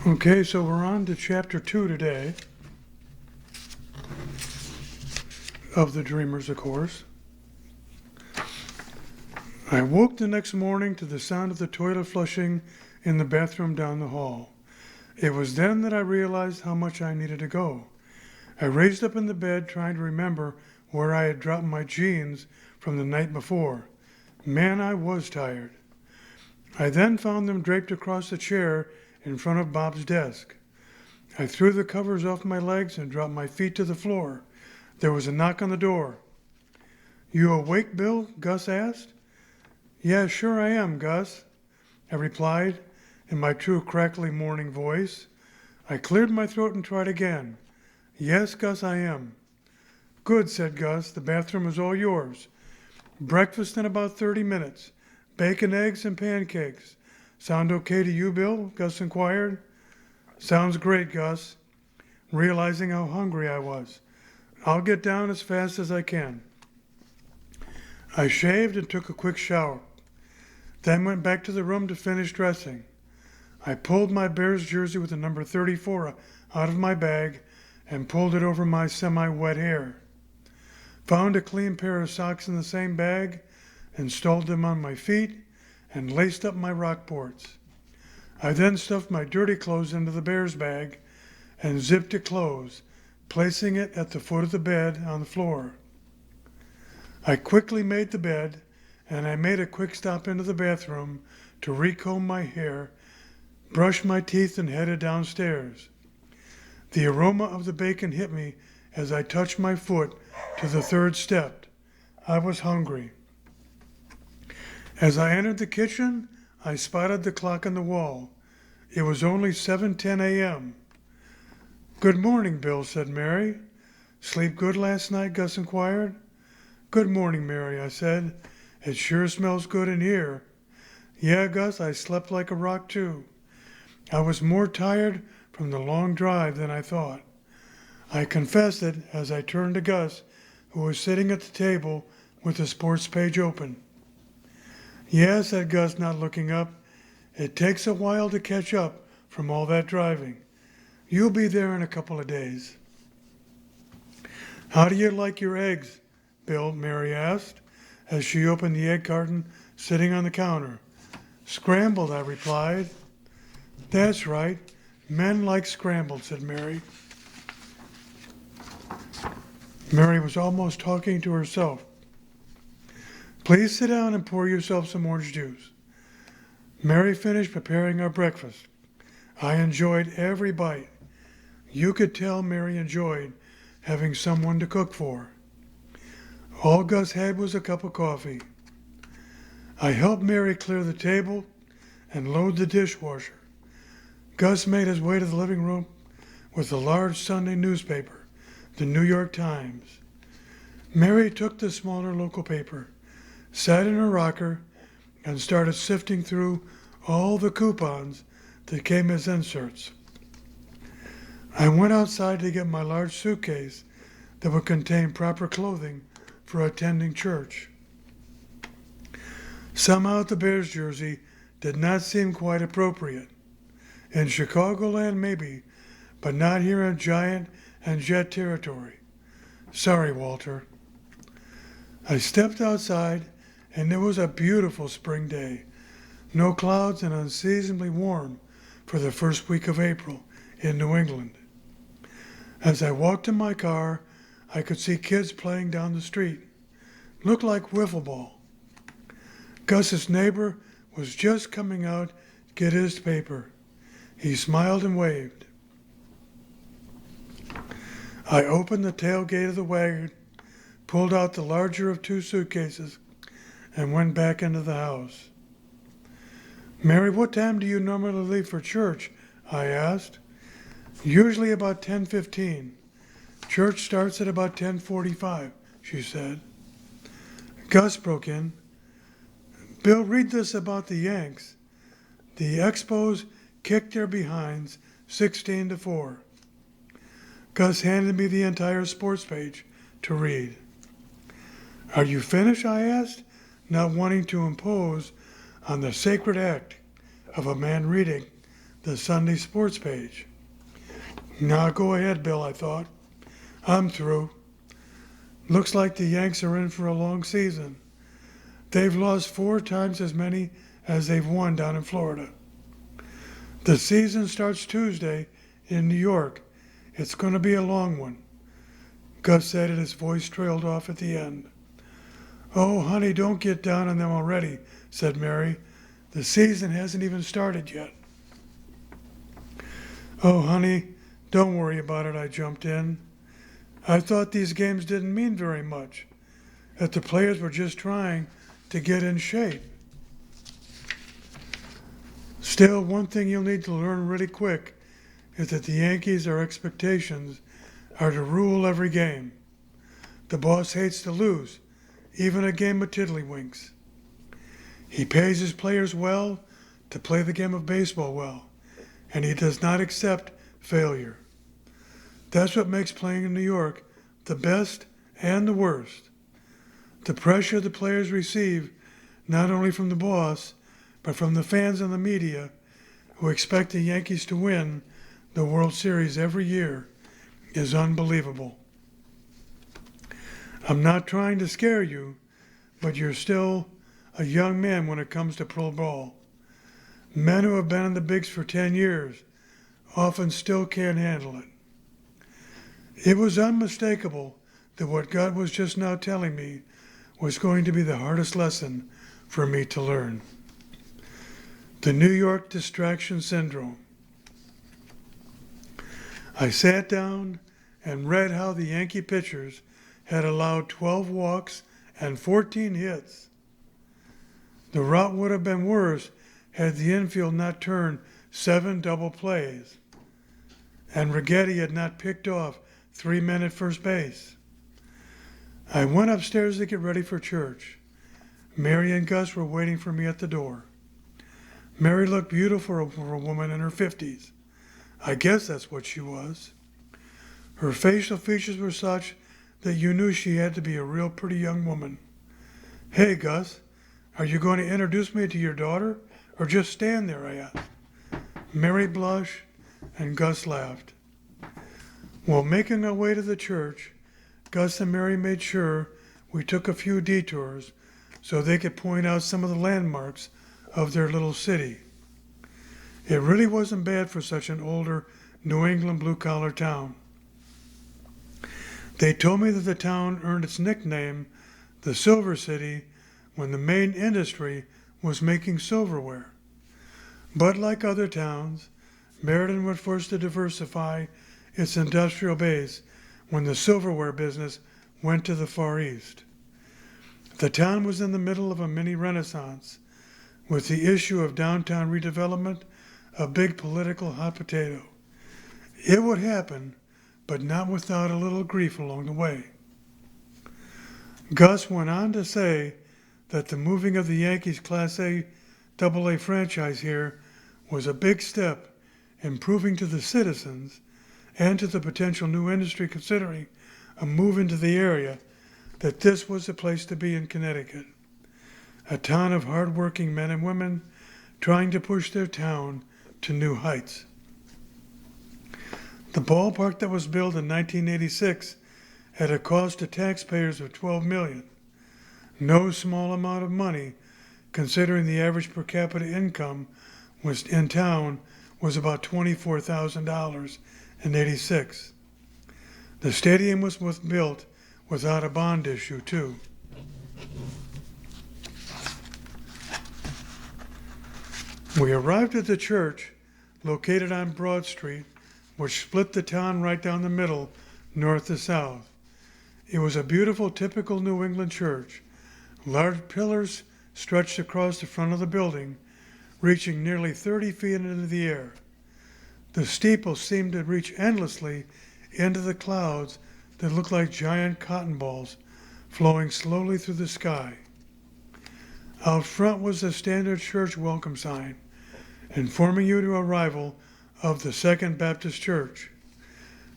Okay, so we're on to chapter 2 today of The Dreamers, of course. I woke the next morning to the sound of the toilet flushing in the bathroom down the hall. It was then that I realized how much I needed to go. I raised up in the bed trying to remember where I had dropped my jeans from the night before. Man, I was tired. I then found them draped across the chair in front of Bob's desk. I threw the covers off my legs and dropped my feet to the floor. There was a knock on the door. "You awake, Bill?" Gus asked. "Yeah, sure I am, Gus," I replied in my true crackly morning voice. I cleared my throat and tried again. "Yes, Gus, I am." "Good," said Gus. "The bathroom is all yours. Breakfast in about 30 minutes. Bacon, eggs, and pancakes. Sound okay to you, Bill?" Gus inquired. "Sounds great, Gus," realizing how hungry I was. "I'll get down as fast as I can." I shaved and took a quick shower, then went back to the room to finish dressing. I pulled my Bears jersey with the number 34 out of my bag and pulled it over my semi-wet hair. Found a clean pair of socks in the same bag, installed them on my feet, and laced up my Rockports. I then stuffed my dirty clothes into the Bears bag and zipped it closed, placing it at the foot of the bed on the floor. I quickly made the bed, and I made a quick stop into the bathroom to recomb my hair, brush my teeth, and headed downstairs. The aroma of the bacon hit me as I touched my foot to the third step. I was hungry. As I entered the kitchen, I spotted the clock on the wall. It was only 7:10 a.m. "Good morning, Bill," said Mary. "Sleep good last night?" Gus inquired. "Good morning, Mary," I said. "It sure smells good in here." "Yeah, Gus, I slept like a rock too. I was more tired from the long drive than I thought." I confessed it as I turned to Gus, who was sitting at the table with the sports page open. "Yeah," said Gus, not looking up. "It takes a while to catch up from all that driving. You'll be there in a couple of days." "How do you like your eggs, Bill?" Mary asked, as she opened the egg carton sitting on the counter. "Scrambled," I replied. "That's right. Men like scrambled," said Mary. Mary was almost talking to herself. "Please sit down and pour yourself some orange juice." Mary finished preparing our breakfast. I enjoyed every bite. You could tell Mary enjoyed having someone to cook for. All Gus had was a cup of coffee. I helped Mary clear the table and load the dishwasher. Gus made his way to the living room with the large Sunday newspaper, the New York Times. Mary took the smaller local paper, sat in her rocker, and started sifting through all the coupons that came as inserts. I went outside to get my large suitcase that would contain proper clothing for attending church. Somehow the Bears jersey did not seem quite appropriate. In Chicagoland maybe, but not here in Giant and Jet territory. Sorry, Walter. I stepped outside, and it was a beautiful spring day. No clouds and unseasonably warm for the first week of April in New England. As I walked to my car, I could see kids playing down the street. Looked like wiffle ball. Gus's neighbor was just coming out to get his paper. He smiled and waved. I opened the tailgate of the wagon, pulled out the larger of two suitcases, and went back into the house. "Mary, what time do you normally leave for church?" I asked. "Usually about 10:15. Church starts at about 10:45, she said. Gus broke in. "Bill, read this about the Yanks. The Expos kicked their behinds 16-4. Gus handed me the entire sports page to read. "Are you finished?" I asked, not wanting to impose on the sacred act of a man reading the Sunday sports page. Now go ahead, Bill, I thought. I'm through. Looks like the Yanks are in for a long season. They've lost 4 times as many as they've won down in Florida. The season starts Tuesday in New York. It's going to be a long one. Gus said, and his voice trailed off at the end. Oh, honey, don't get down on them already, said Mary. The season hasn't even started yet. Oh, honey, don't worry about it, I jumped in. I thought these games didn't mean very much, that the players were just trying to get in shape. Still, one thing you'll need to learn really quick is that the Yankees' expectations are to rule every game. The boss hates to lose, even a game of tiddlywinks. He pays his players well to play the game of baseball well, and he does not accept failure. That's what makes playing in New York the best and the worst. The pressure the players receive, not only from the boss, but from the fans and the media, who expect the Yankees to win the World Series every year, is unbelievable. I'm not trying to scare you, but you're still a young man when it comes to pro ball. Men who have been in the bigs for 10 years often still can't handle it. It was unmistakable that what God was just now telling me was going to be the hardest lesson for me to learn. The New York Distraction Syndrome. I sat down and read how the Yankee pitchers had allowed 12 walks and 14 hits. The rout would have been worse had the infield not turned 7 double plays, and Righetti had not picked off 3 men at first base. I went upstairs to get ready for church. Mary and Gus were waiting for me at the door. Mary looked beautiful for a woman in her 50s. I guess that's what she was. Her facial features were such that you knew she had to be a real pretty young woman. Hey, Gus, are you going to introduce me to your daughter, or just stand there, I asked. Mary blushed, and Gus laughed. While making our way to the church, Gus and Mary made sure we took a few detours so they could point out some of the landmarks of their little city. It really wasn't bad for such an older New England blue-collar town. They told me that the town earned its nickname, the Silver City, when the main industry was making silverware. But like other towns, Meriden was forced to diversify its industrial base when the silverware business went to the Far East. The town was in the middle of a mini renaissance, with the issue of downtown redevelopment a big political hot potato. It would happen, but not without a little grief along the way. Gus went on to say that the moving of the Yankees Class A AA franchise here was a big step in proving to the citizens and to the potential new industry considering a move into the area that this was the place to be in Connecticut. A town of hard-working men and women trying to push their town to new heights. The ballpark that was built in 1986 had a cost to taxpayers of $12 million. No small amount of money, considering the average per capita income was in town was about $24,000 in '86. The stadium was built without a bond issue, too. We arrived at the church located on Broad Street, which split the town right down the middle, north to south. It was a beautiful, typical New England church. Large pillars stretched across the front of the building, reaching nearly 30 feet into the air. The steeple seemed to reach endlessly into the clouds that looked like giant cotton balls flowing slowly through the sky. Out front was the standard church welcome sign, informing you to arrival of the Second Baptist Church.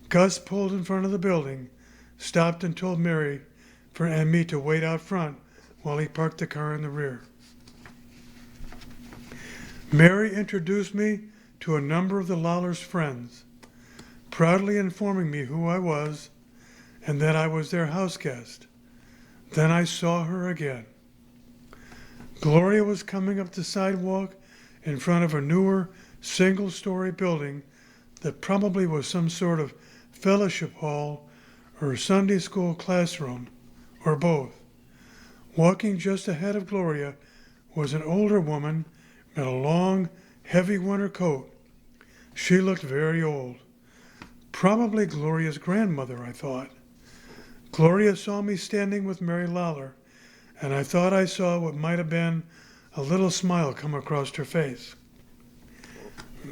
Gus pulled in front of the building, stopped and told Mary and me to wait out front while he parked the car in the rear. Mary introduced me to a number of the Lawlers' friends, proudly informing me who I was and that I was their house guest. Then I saw her again. Gloria was coming up the sidewalk in front of a newer single-story building that probably was some sort of fellowship hall or Sunday school classroom, or both. Walking just ahead of Gloria was an older woman in a long, heavy winter coat. She looked very old. Probably Gloria's grandmother, I thought. Gloria saw me standing with Mary Lawler, and I thought I saw what might have been a little smile come across her face.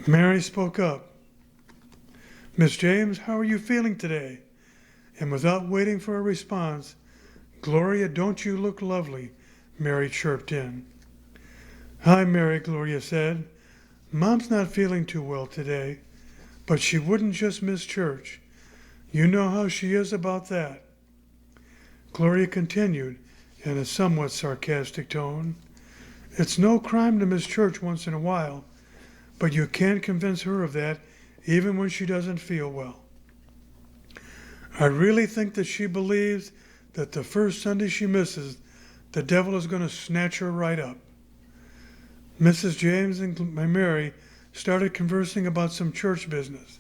Mary spoke up. "Miss James, how are you feeling today?" And without waiting for a response, "Gloria, don't you look lovely?" Mary chirped in. "Hi, Mary," Gloria said. "Mom's not feeling too well today, but she wouldn't just miss church. You know how she is about that." Gloria continued in a somewhat sarcastic tone. "It's no crime to miss church once in a while, but you can't convince her of that even when she doesn't feel well. I really think that she believes that the first Sunday she misses, the devil is going to snatch her right up." Mrs. James and Mary started conversing about some church business.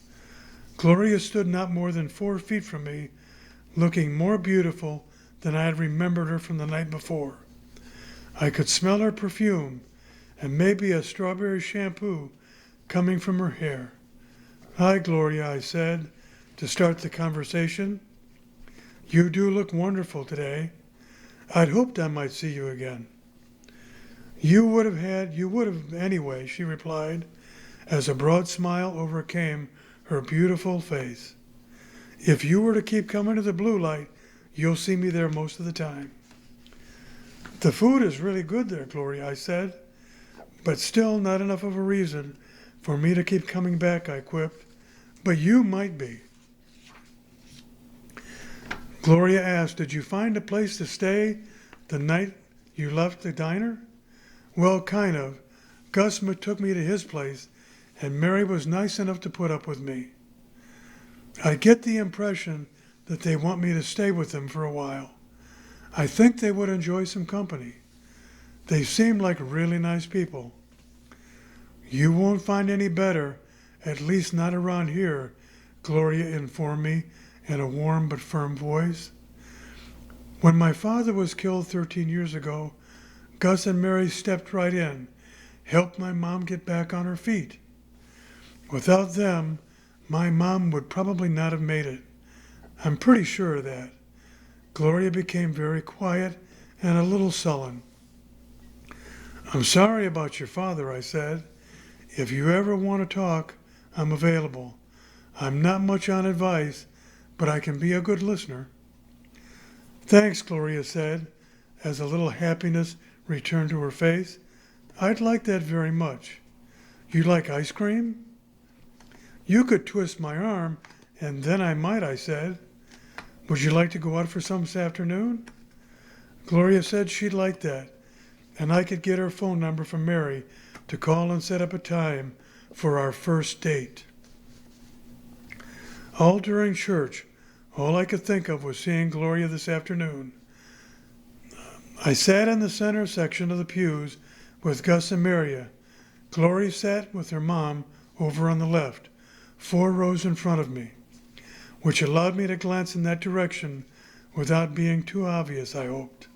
Gloria stood not more than 4 feet from me, looking more beautiful than I had remembered her from the night before. I could smell her perfume and maybe a strawberry shampoo coming from her hair. "Hi, Gloria," I said to start the conversation. "You do look wonderful today. I'd hoped I might see you again." You would have anyway," she replied, as a broad smile overcame her beautiful face. "If you were to keep coming to the Blue Light, you'll see me there most of the time." "The food is really good there, Gloria," I said, "but still not enough of a reason for me to keep coming back," I quipped. "But you might be." Gloria asked, "Did you find a place to stay the night you left the diner?" "Well, kind of. Gus took me to his place, and Mary was nice enough to put up with me. I get the impression that they want me to stay with them for a while. I think they would enjoy some company. They seem like really nice people." "You won't find any better, at least not around here," Gloria informed me in a warm but firm voice. "When my father was killed 13 years ago, Gus and Mary stepped right in, helped my mom get back on her feet. Without them, my mom would probably not have made it. I'm pretty sure of that." Gloria became very quiet and a little sullen. "I'm sorry about your father," I said. "If you ever want to talk, I'm available. I'm not much on advice, but I can be a good listener." "Thanks," Gloria said, as a little happiness returned to her face. "I'd like that very much. You like ice cream?" "You could twist my arm, and then I might," I said. "Would you like to go out for some this afternoon?" Gloria said she'd like that, and I could get her phone number from Mary to call and set up a time for our first date. All during church, all I could think of was seeing Gloria this afternoon. I sat in the center section of the pews with Gus and Maria. Gloria sat with her mom over on the left, 4 rows in front of me, which allowed me to glance in that direction without being too obvious, I hoped.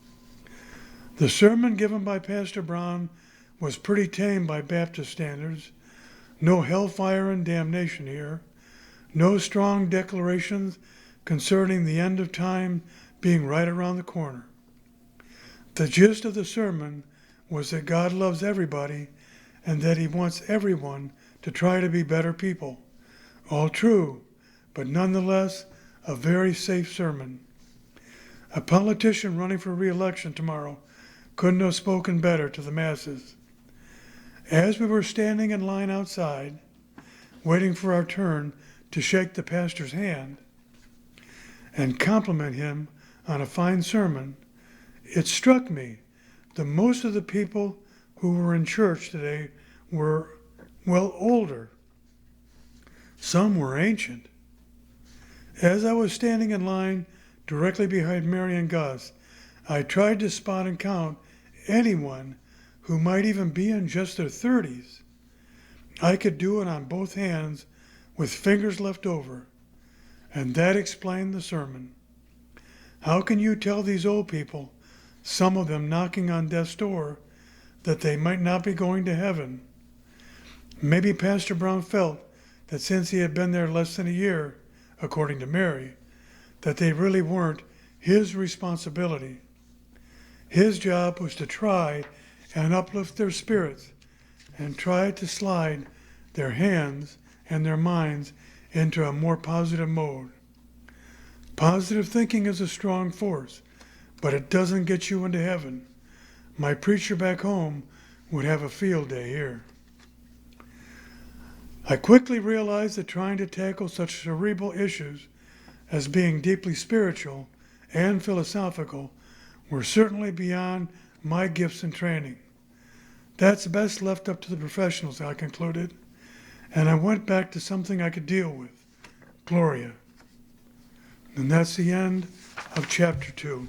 The sermon given by Pastor Brown was pretty tame by Baptist standards. No hellfire and damnation here. No strong declarations concerning the end of time being right around the corner. The gist of the sermon was that God loves everybody and that he wants everyone to try to be better people. All true, but nonetheless a very safe sermon. A politician running for re-election tomorrow couldn't have spoken better to the masses. As we were standing in line outside, waiting for our turn to shake the pastor's hand and compliment him on a fine sermon, it struck me that most of the people who were in church today were, well, older, Some were ancient. As I was standing in line directly behind Mary and Gus, I tried to spot and count anyone who might even be in just their 30s. I could do it on both hands with fingers left over, and that explained the sermon. How can you tell these old people, some of them knocking on death's door, that they might not be going to heaven? Maybe Pastor Brown felt that since he had been there less than a year, according to Mary, that they really weren't his responsibility. His job was to try and uplift their spirits and try to slide their hands and their minds into a more positive mode. Positive thinking is a strong force, but it doesn't get you into heaven. My preacher back home would have a field day here. I quickly realized that trying to tackle such cerebral issues as being deeply spiritual and philosophical were certainly beyond my gifts and training. That's best left up to the professionals, I concluded, and I went back to something I could deal with, Gloria. And that's the end of chapter 2.